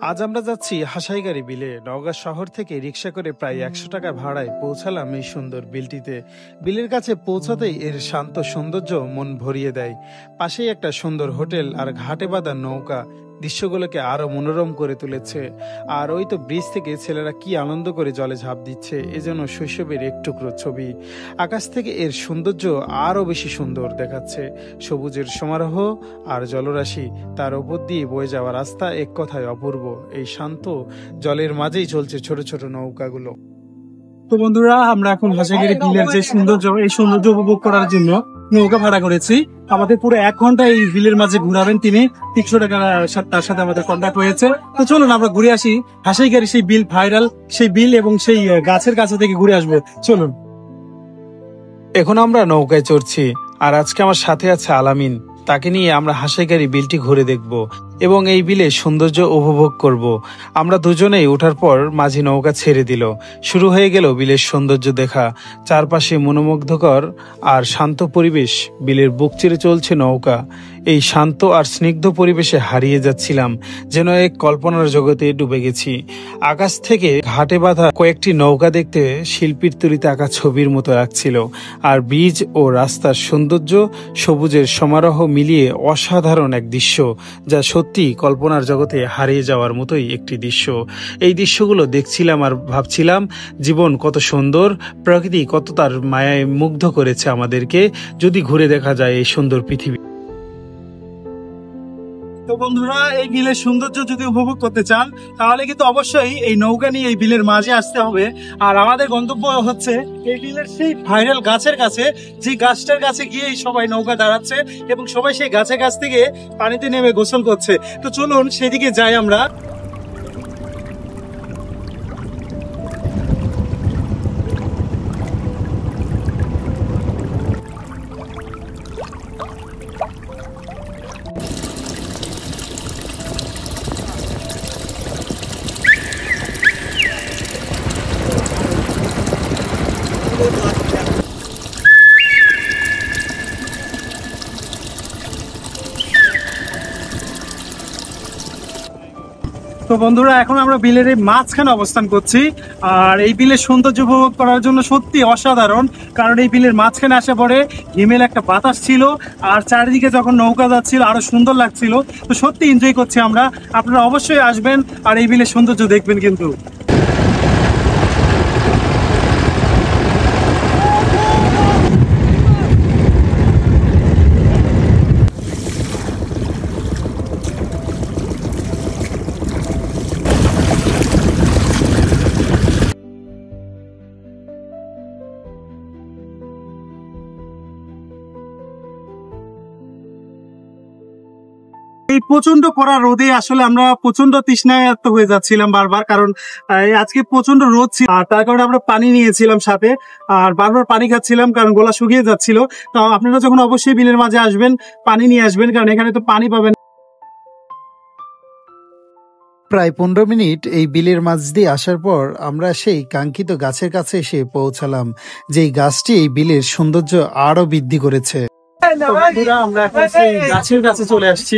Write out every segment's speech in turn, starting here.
আজ আমরা যাচ্ছি হাসাইগাড়ি বিলে। নওগাঁ শহর থেকে রিক্সা করে প্রায় 100 টাকা ভাড়ায় পৌঁছালাম এই সুন্দর বিলটিতে। বিলের কাছে পৌঁছাতেই এর শান্ত সৌন্দর্য মন ভরিয়ে দেয়। পাশেই একটা সুন্দর হোটেল আর ঘাটে বাঁধা নৌকা দৃশ্যগুলোকে আরো মনোরম করে তুলেছে। আর ওই তো ব্রিজ থেকে ছেলেরা কি আনন্দ করে জলে ঝাঁপ দিচ্ছে, এ যেন শৈশবের এক টুকরো ছবি। আকাশ থেকে এর সৌন্দর্য আরো বেশি সুন্দর দেখাচ্ছে। সবুজের সমারোহ আর জলরাশি, তার উপর দিয়ে বয়ে যাওয়া রাস্তা, এক কথায় অপূর্ব। এই শান্ত জলের মাঝেই চলছে ছোট ছোট নৌকাগুলো। তো বন্ধুরা, আমরা এখন হাসাইগাড়ি বিলের যে সৌন্দর্য, এই সৌন্দর্য উপভোগ করার জন্য নৌকা ভাড়া করেছি। আমাদের পুরো 1 ঘন্টা এই বিলের মাঝে ঘুরাবেন তিনি। 300 টাকা তার সাথে আমাদের কন্ট্যাক্ট হয়েছে। তো চলুন আমরা ঘুরে আসি হাসাইগাড়ি সেই বিল, ভাইরাল সেই বিল এবং সেই গাছের কাছে থেকে ঘুরে আসবো। চলুন। এখন আমরা নৌকায় চড়ছি, আর আজকে আমার সাথে আছে আলামিন। তাকে নিয়ে আমরা হাসাইগাড়ি বিলটি ঘুরে দেখব এবং এই বিলে সৌন্দর্য উপভোগ করব। আমরা দুজনেই ওঠার পর মাঝি নৌকা ছেড়ে দিল। শুরু হয়ে গেল বিলের সৌন্দর্য দেখা। চারপাশে মনোমুগ্ধকর আর শান্ত পরিবেশ। বিলের বুক চিরে চলছে নৌকা। এই শান্ত আর স্নিগ্ধ পরিবেশে হারিয়ে যাচ্ছিলাম, যেন এক কল্পনার জগতে ডুবে গেছি। আকাশ থেকে ঘাটে বাঁধা কয়েকটি নৌকা দেখতে শিল্পীর তুলিতে আঁকা ছবির মতো লাগছিল। আর ব্রিজ ও রাস্তার সৌন্দর্য, সবুজের সমারোহ মিলিয়ে অসাধারণ এক দৃশ্য, যা সত্যি কল্পনার জগতে হারিয়ে যাওয়ার মতোই একটি দৃশ্য। এই দৃশ্যগুলো দেখছিলাম আর ভাবছিলাম, জীবন কত সুন্দর, প্রকৃতি কত তার মায়ায় মুগ্ধ করেছে আমাদেরকে, যদি ঘুরে দেখা যায় এই সুন্দর পৃথিবী। তো বন্ধুরা, এই বিলের সৌন্দর্য যদি উপভোগ করতে চান, তাহলে কিন্তু অবশ্যই এই নৌকা নিয়ে এই বিলের মাঝে আসতে হবে। আর আমাদের গন্তব্য হচ্ছে এই বিলের সেই ভাইরাল গাছের কাছে, যে গাছটার কাছে গিয়ে সবাই নৌকা দাঁড়াচ্ছে এবং সবাই সেই গাছের কাছ থেকে পানিতে নেমে গোসল করছে। তো চলুন সেদিকে যাই আমরা। তো বন্ধুরা, এখন আমরা বিলের এই মাঝখানে অবস্থান করছি। আর এই বিলের সৌন্দর্য উপভোগ করার জন্য সত্যি অসাধারণ, কারণ এই বিলের মাঝখানে আসা পরে হিমেল একটা বাতাস ছিল, আর চারিদিকে যখন নৌকা যাচ্ছিল আরো সুন্দর লাগছিল। তো সত্যি এনজয় করছি আমরা। আপনারা অবশ্যই আসবেন আর এই বিলের সৌন্দর্য দেখবেন কিন্তু। এই প্রচন্ড কড়া রোদে আসলে আমরা প্রচন্ড তৃষ্ণার্ত হয়ে যাচ্ছিলাম বারবার, কারণ আজকে প্রচন্ড রোদ ছিল। আর তার কারণে আমরা পানি নিয়েছিলাম সাথে, আর বারবার পানি খাচ্ছিলাম কারণ গলা শুকিয়ে যাচ্ছিল। তো আপনারা যখন অবশ্যই বিলের মাঝে আসবেন, পানি নিয়ে আসবেন, কারণ এখানে তো পানি পাবেন। প্রায় 15 মিনিট এই বিলের মাঝ দিয়ে আসার পর আমরা সেই কাঙ্ক্ষিত গাছের কাছে এসে পৌঁছালাম, যেই গাছটি এই বিলের সৌন্দর্য আরো বৃদ্ধি করেছে। আমরা এখন সেই গাছের কাছে চলে আসছি।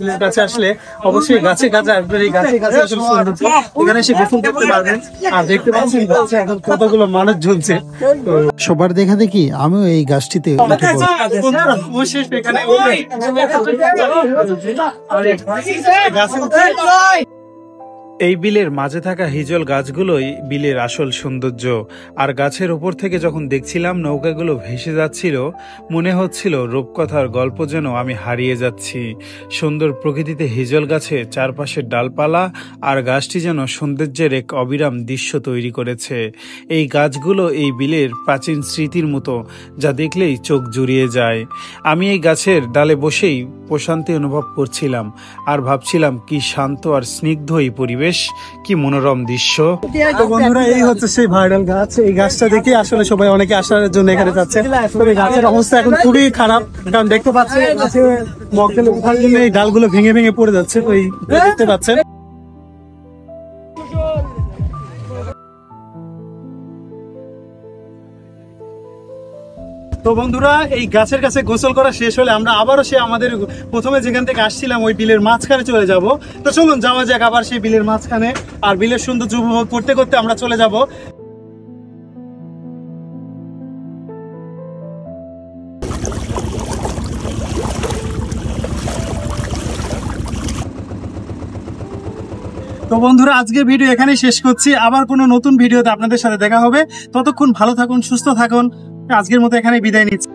বিলের কাছে আসলে অবশ্যই গাছের কাছে আসবেন। এই গাছের কাছে আসলে সৌন্দর্য, এখানে এসে গোসল করতে পারবেন। আর দেখতে পাচ্ছেন গাছে এখন কতগুলো মানুষ ঝুলছে। সবার দেখা দেখি আমিও এই গাছটিতে এই বিলের মাঝে থাকা হিজল গাছগুলোই বিলের আসল সৌন্দর্য। আর গাছের উপর থেকে যখন দেখছিলাম নৌকাগুলো ভেসে যাচ্ছিল, মনে হচ্ছিল রূপকথার গল্প যেন আমি হারিয়ে যাচ্ছি। সুন্দর প্রকৃতিতে হিজল গাছে চারপাশের ডালপালা আর গাছটি যেন সৌন্দর্যের এক অবিরাম দৃশ্য তৈরি করেছে। এই গাছগুলো এই বিলের প্রাচীন স্মৃতির মতো, যা দেখলেই চোখ জুড়িয়ে যায়। আমি এই গাছের ডালে বসেই প্রশান্তি অনুভব করছিলাম আর ভাবছিলাম, কি শান্ত আর স্নিগ্ধ এই পরিবেশ, কি মনোরম দৃশ্য। তো বন্ধুরা, এই হচ্ছে সেই ভাইরাল গাছ। এই গাছটা দেখে আসলে সবাই অনেকে আসার জন্য এখানে যাচ্ছে। তবে গাছের অবস্থা এখন খুবই খারাপ, কারণ দেখতে পাচ্ছেন মগডালে ওঠার জন্য এই ডালগুলো ভেঙে ভেঙে পড়ে যাচ্ছে। তো এই দেখতে পাচ্ছেন। তো বন্ধুরা, এই গাছের কাছে গোসল করা শেষ হলে আমরা আবারও আমাদের প্রথমে যেখান থেকে আসছিলাম ওই বিলের মাঝখানে চলে যাব। তো চলুন যাওয়া যাক আবার সেই বিলের মাঝখানে, আর বিলের সৌন্দর্য উপভোগ করতে করতে আমরা চলে যাব। তো বন্ধুরা, আজকের ভিডিও এখানেই শেষ করছি। আবার কোনো নতুন ভিডিওতে আপনাদের সাথে দেখা হবে। ততক্ষণ ভালো থাকুন, সুস্থ থাকুন। আজকের মতো এখানেই বিদায় নিচ্ছি।